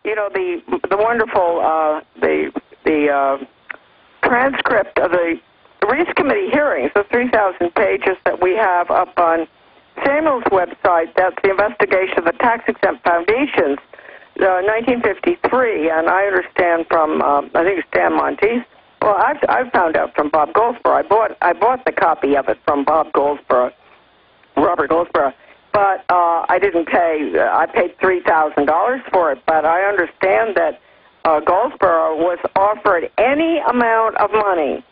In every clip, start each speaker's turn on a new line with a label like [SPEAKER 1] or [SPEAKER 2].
[SPEAKER 1] you know, the wonderful the transcript of the Reese Committee hearings, the 3,000 pages that we have up on Samuel's website. That's the investigation of the tax-exempt foundations, 1953. And I understand from I think it's Dan Monteith. Well, I've found out from Bob Goldsboro. I bought the copy of it from Bob Goldsboro, Robert Goldsboro, but I didn't pay. I paid $3,000 for it. But I understand that Goldsboro was offered any amount of money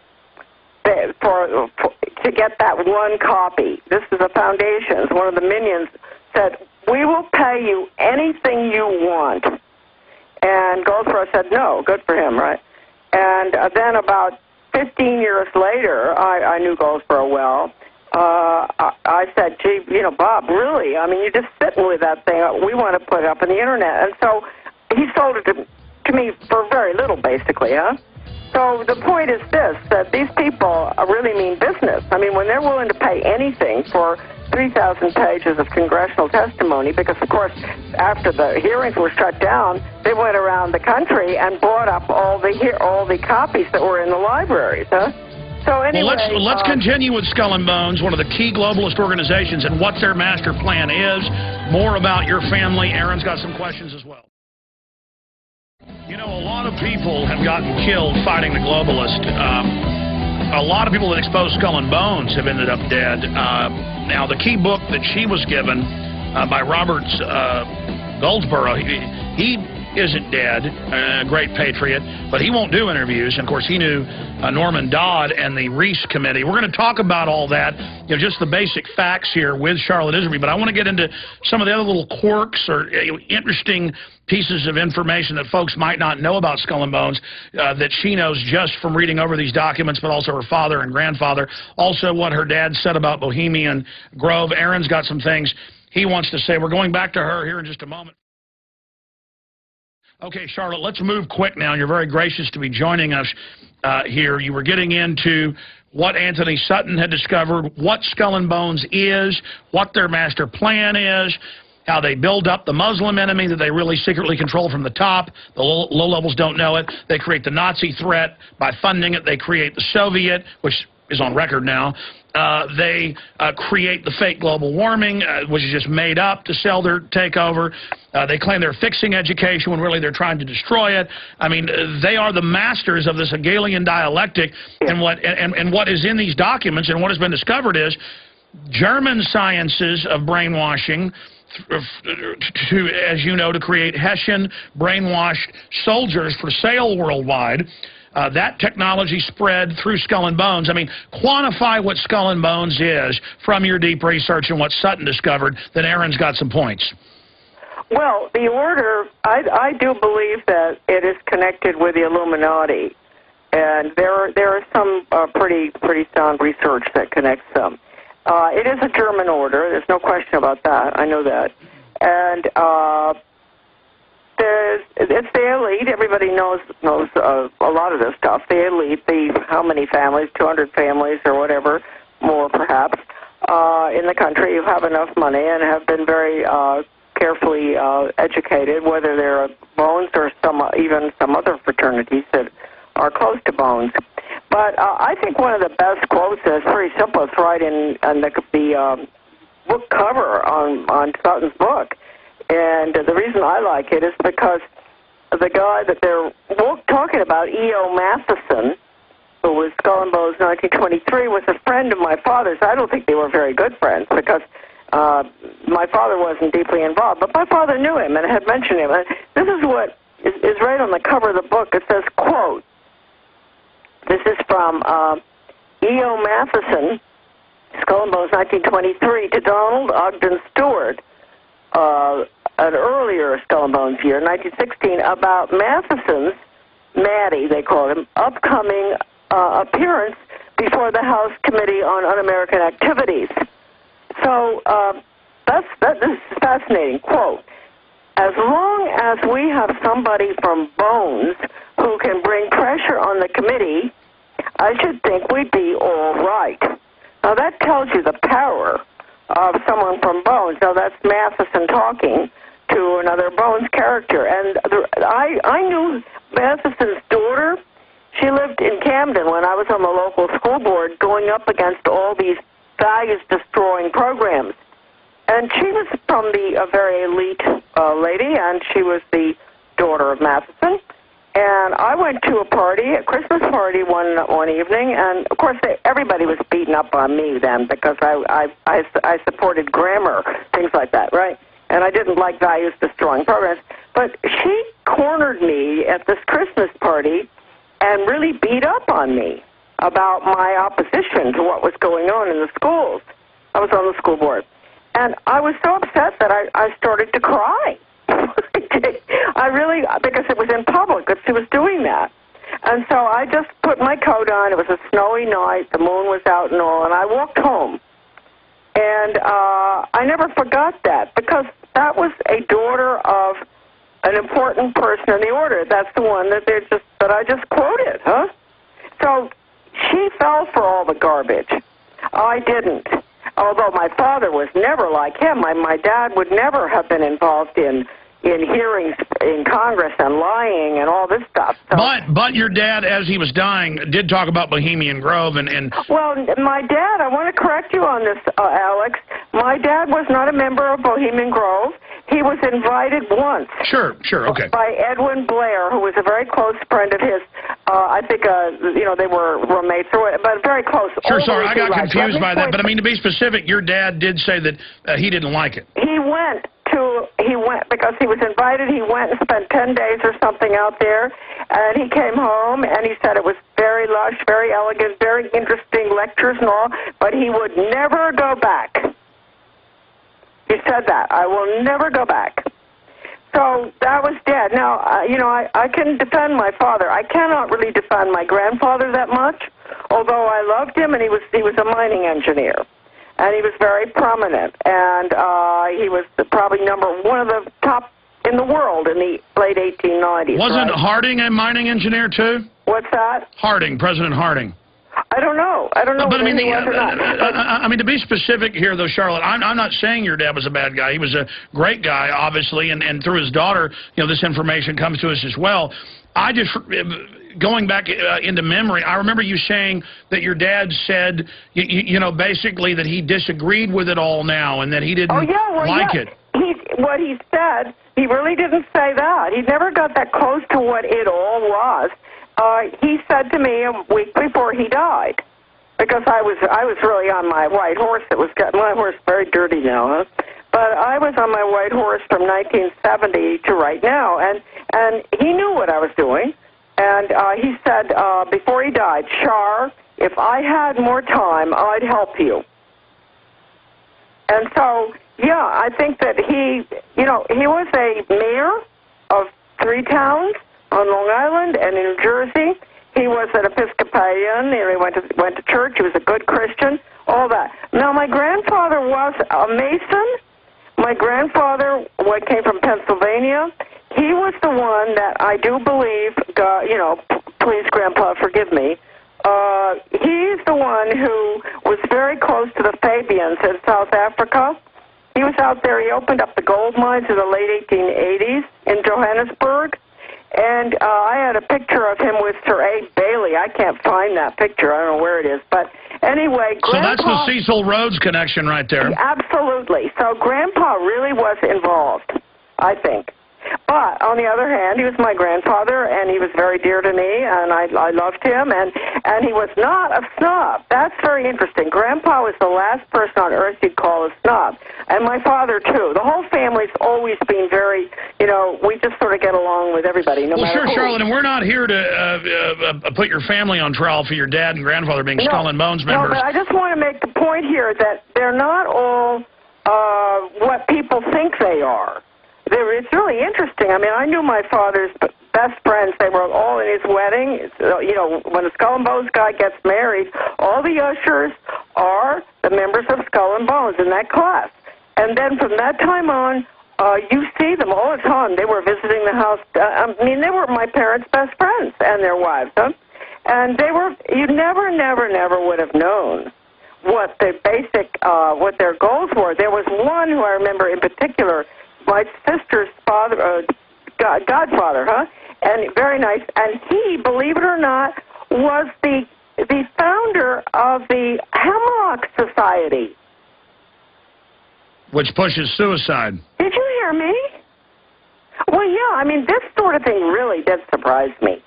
[SPEAKER 1] to get that one copy. This is the foundations. One of the minions said, "We will pay you anything you want," and Goldsboro said, "No." Good for him, right? And then about 15 years later, I knew Goldsboro well. I said, "Gee, you know, Bob, really? I mean, you're just sitting with that thing. We want to put it up on the internet." And so he sold it to me for very little, basically, huh? So the point is this, that these people really mean business. I mean, when they're willing to pay anything for 3,000 pages of congressional testimony, because, of course, after the hearings were shut down, they went around the country and bought up all the copies that were in the libraries, huh? So anyway,
[SPEAKER 2] well, let's continue with Skull and Bones, one of the key globalist organizations, and what their master plan is. More about your family. Aaron's got some questions as well. You know, a lot of people have gotten killed fighting the globalist. A lot of people that exposed Skull and Bones have ended up dead. Now, the key book that she was given by Robert Goldsboro, he isn't dead, a great patriot, but he won't do interviews. And, of course, he knew Norman Dodd and the Reese Committee. We're going to talk about all that, you know, just the basic facts here with Charlotte Iserbyt, but I want to get into some of the other little quirks or interesting pieces of information that folks might not know about Skull and Bones that she knows just from reading over these documents, but also her father and grandfather. Also what her dad said about Bohemian Grove. Aaron's got some things he wants to say. We're going back to her here in just a moment. Okay, Charlotte, let's move quick now. You're very gracious to be joining us here. You were getting into what Antony Sutton had discovered, what Skull and Bones is, what their master plan is, how they build up the Muslim enemy that they really secretly control from the top. The low levels don't know it. They create the Nazi threat by funding it. They create the Soviet, which is on record now. They create the fake global warming, which is just made up to sell their takeover. They claim they're fixing education when really they're trying to destroy it. I mean, they are the masters of this Hegelian dialectic. And what is in these documents and what has been discovered is German sciences of brainwashing, to, as you know, to create Hessian brainwashed soldiers for sale worldwide. That technology spread through Skull and Bones. I mean, quantify what Skull and Bones is from your deep research and what Sutton discovered. Then Aaron's got some points.
[SPEAKER 1] Well, the order, I do believe that it is connected with the Illuminati, and there is some pretty sound research that connects them. It is a German order. There's no question about that. I know that. And it's the elite. Everybody knows a lot of this stuff. The elite, how many families, 200 families or whatever, more perhaps, in the country who have enough money and have been very carefully educated, whether they're Bones or even some other fraternities that are close to Bones. But I think one of the best quotes is very simple. It's right in the book cover on Sutton's book. And the reason I like it is because the guy that they're talking about, E.O. Matheson, who was Skull and Bones 1923, was a friend of my father's. I don't think they were very good friends because my father wasn't deeply involved. But my father knew him and had mentioned him. And this is what is right on the cover of the book. It says, quote, this is from E.O. Matheson, Skull and Bones 1923, to Donald Ogden Stewart, an earlier Skull and Bones year, 1916, about Matheson's, Maddie, they called him, upcoming appearance before the House Committee on Un-American Activities. So this is fascinating. Quote, as long as we have somebody from Bones who can bring pressure on the committee, I should think we'd be all right. Now that tells you the power of someone from Bones. Now that's Matheson talking to another Bones character. And I knew Matheson's daughter. She lived in Camden when I was on the local school board going up against all these values-destroying programs. And she was from a very elite lady, and she was the daughter of Matheson. And I went to a party, a Christmas party one evening, and of course everybody was beating up on me then because I supported grammar, things like that, right? And I didn't like values-destroying programs. But she cornered me at this Christmas party and really beat up on me about my opposition to what was going on in the schools. I was on the school board. And I was so upset that I started to cry. I really, because it was in public that she was doing that. And so I just put my coat on. It was a snowy night. The moon was out and all. And I walked home. And I never forgot that because that was a daughter of an important person in the order. That's the one that I just quoted, huh? So she fell for all the garbage. I didn't. Although my father was never like him. My dad would never have been involved in hearings in Congress and lying and all this stuff. So,
[SPEAKER 2] but your dad, as he was dying, did talk about Bohemian Grove and...
[SPEAKER 1] Well, my dad, I want to correct you on this, Alex. My dad was not a member of Bohemian Grove. He was invited once.
[SPEAKER 2] Sure, okay.
[SPEAKER 1] By Edwin Blair, who was a very close friend of his. I think, they were roommates, but very close.
[SPEAKER 2] Sure, sorry, I got confused by that. But, I mean, to be specific, your dad did say that he didn't like it.
[SPEAKER 1] He went because he was invited. He went and spent 10 days or something out there, and he came home, and he said it was very lush, very elegant, very interesting lectures and all, but he would never go back. He said that. I will never go back. So that was dead. Now, I can defend my father. I cannot really defend my grandfather that much, although I loved him, and he was a mining engineer. And he was very prominent, and he was probably one of the top in the world in the late 1890s.
[SPEAKER 2] Wasn't Harding a mining engineer, too?
[SPEAKER 1] What's that?
[SPEAKER 2] Harding, President Harding.
[SPEAKER 1] I don't know. But
[SPEAKER 2] I mean, I mean, to be specific here, though, Charlotte, I'm not saying your dad was a bad guy. He was a great guy, obviously, and through his daughter, this information comes to us as well. I just... Going back into memory, I remember you saying that your dad said, basically that he disagreed with it all now and that he didn't like it. What
[SPEAKER 1] he said, he really didn't say that. He never got that close to what it all was. He said to me a week before he died, because I was really on my white horse. My horse very dirty now, huh? But I was on my white horse from 1970 to right now, and he knew what I was doing. And he said before he died, Char, if I had more time, I'd help you. And so, yeah, I think that he was a mayor of 3 towns on Long Island and in New Jersey. He was an Episcopalian. He went to church. He was a good Christian, all that. Now, my grandfather was a Mason. My grandfather came from Pennsylvania. He was the one that I do believe, please, Grandpa, forgive me. He's the one who was very close to the Fabians in South Africa. He was out there. He opened up the gold mines in the late 1880s in Johannesburg. And I had a picture of him with Sir A. Bailey. I can't find that picture. I don't know where it is. But anyway, Grandpa...
[SPEAKER 2] So that's the Cecil Rhodes connection right there.
[SPEAKER 1] Absolutely. So Grandpa really was involved, I think. But, on the other hand, he was my grandfather, and he was very dear to me, and I loved him, and he was not a snob. That's very interesting. Grandpa was the last person on earth you'd call a snob, and my father, too. The whole family's always been very, we just sort of get along with everybody, no matter who.
[SPEAKER 2] Charlotte, and we're not here to put your family on trial for your dad and grandfather being Skull and Bones members.
[SPEAKER 1] No, but I just want to make the point here that they're not all what people think they are. It's really interesting. I mean, I knew my father's best friends. They were all in his wedding. When the Skull and Bones guy gets married, all the ushers are the members of Skull and Bones in that class. And then from that time on, you see them all the time. They were visiting the house. They were my parents' best friends and their wives. Huh? And you never would have known what the basic, what their goals were. There was one who I remember in particular. my sister's father, godfather, huh? And very nice. And he, believe it or not, was the founder of the Hemlock Society,
[SPEAKER 2] which pushes suicide.
[SPEAKER 1] Did you hear me? Well, yeah. I mean, this sort of thing really did surprise me.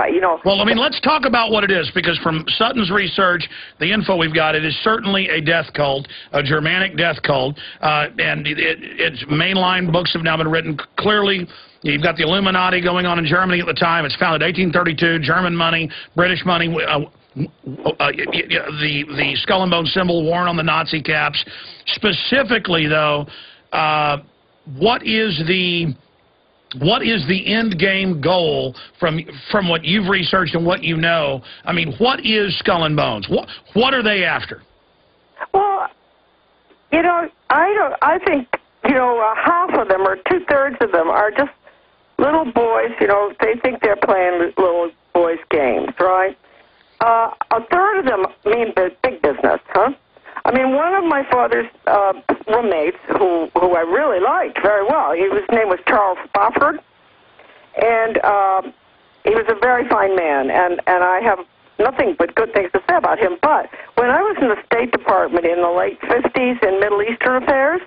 [SPEAKER 1] You know.
[SPEAKER 2] Well, I mean, let's talk about what it is, because from Sutton's research, the info we've got, it is certainly a death cult, a Germanic death cult, and its mainline books have now been written. Clearly, you've got the Illuminati going on in Germany at the time. It's founded 1832, German money, British money, the skull and bone symbol worn on the Nazi caps. Specifically, though, what is the end game goal from what you've researched and what you know? I mean, what is Skull and Bones? What are they after?
[SPEAKER 1] Well, you know, I think, you know, half of them or 2/3 of them are just little boys. You know, they think they're playing little boys' games, right? 1/3 of them mean big business, huh? I mean, one of my father's roommates, who I really liked very well, his name was Charles Spofford, and he was a very fine man, and I have nothing but good things to say about him. But when I was in the State Department in the late 50s in Middle Eastern affairs,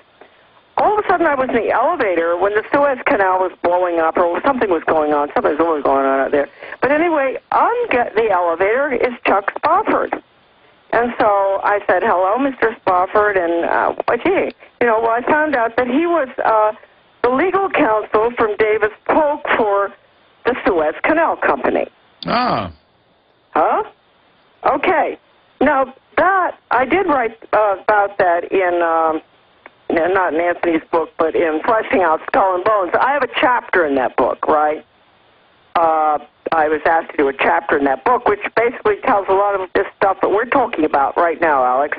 [SPEAKER 1] all of a sudden I was in the elevator when the Suez Canal was blowing up, or something was going on. Something was always going on out there. But anyway, on the elevator is Chuck Spofford. And so I said, hello, Mr. Spofford, and gee, you know, well, I found out that he was the legal counsel from Davis Polk for the Suez Canal Company.
[SPEAKER 2] Ah.
[SPEAKER 1] Huh? Okay. Now, that, I did write about that in, not in Antony's book, but in Fleshing Out Skull and Bones. I have a chapter in that book, right? I was asked to do a chapter in that book, which basically tells a lot of this stuff that we're talking about right now, Alex.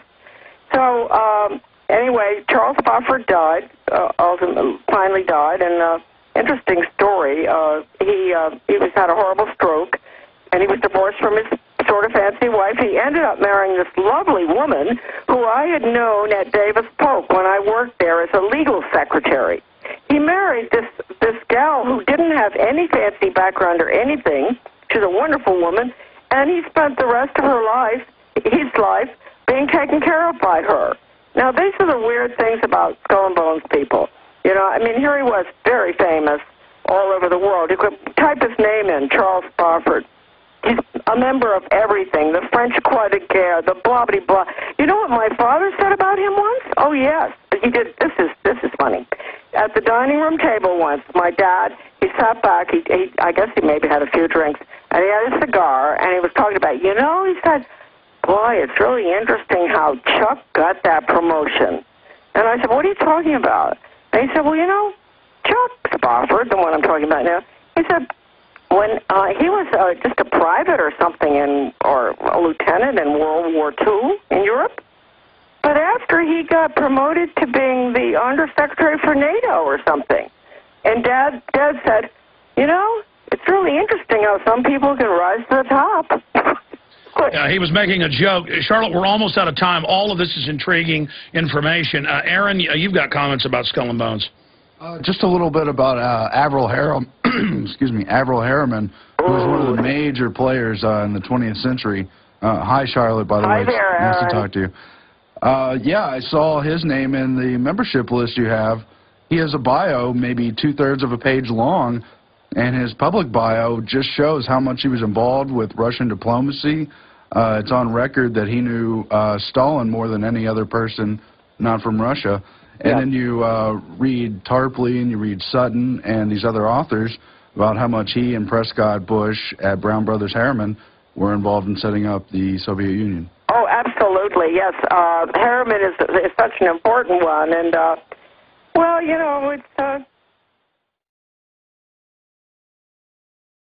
[SPEAKER 1] So, anyway, Charles Spofford died, finally died, and interesting story. He had a horrible stroke, and he was divorced from his sort of fancy wife. He ended up marrying this lovely woman who I had known at Davis Polk when I worked there as a legal secretary. He married this gal who didn't have any fancy background or anything. She's a wonderful woman, and he spent the rest of his life, being taken care of by her. Now, these are the weird things about Skull and Bones people. You know, I mean, here he was, very famous all over the world. You could type his name in, Charles Spofford. He's a member of everything, the French Croix de Guerre, the blah-blah-blah. You know what my father said about him once? Oh, yes. He did. This is funny. At the dining room table once, my dad, he sat back, I guess he maybe had a few drinks, and he had a cigar, and he was talking about, you know, he said, boy, it's really interesting how Chuck got that promotion. And I said, what are you talking about? And he said, well, you know, Chuck Spofford, the one I'm talking about now, he said, when he was just a private or something, or a lieutenant in World War II in Europe, but after he got promoted to being the undersecretary for NATO or something, and Dad said, you know, it's really interesting how some people can rise to the top.
[SPEAKER 2] Yeah, he was making a joke. Charlotte, we're almost out of time. All of this is intriguing information. Aaron, you've got comments about Skull and Bones.
[SPEAKER 3] Just a little bit about Averell Harriman, who was one of the major players in the 20th century. Hi, Charlotte, by the way.
[SPEAKER 1] Hi there,
[SPEAKER 3] Nice
[SPEAKER 1] Aaron.
[SPEAKER 3] to talk to you. Yeah, I saw his name in the membership list you have. He has a bio maybe 2/3 of a page long, and his public bio just shows how much he was involved with Russian diplomacy. It's on record that he knew Stalin more than any other person not from Russia. And then you read Tarpley and you read Sutton and these other authors about how much he and Prescott Bush at Brown Brothers Harriman were involved in setting up the Soviet Union.
[SPEAKER 1] Oh, absolutely, yes. Harriman is such an important one, and well, you know, it's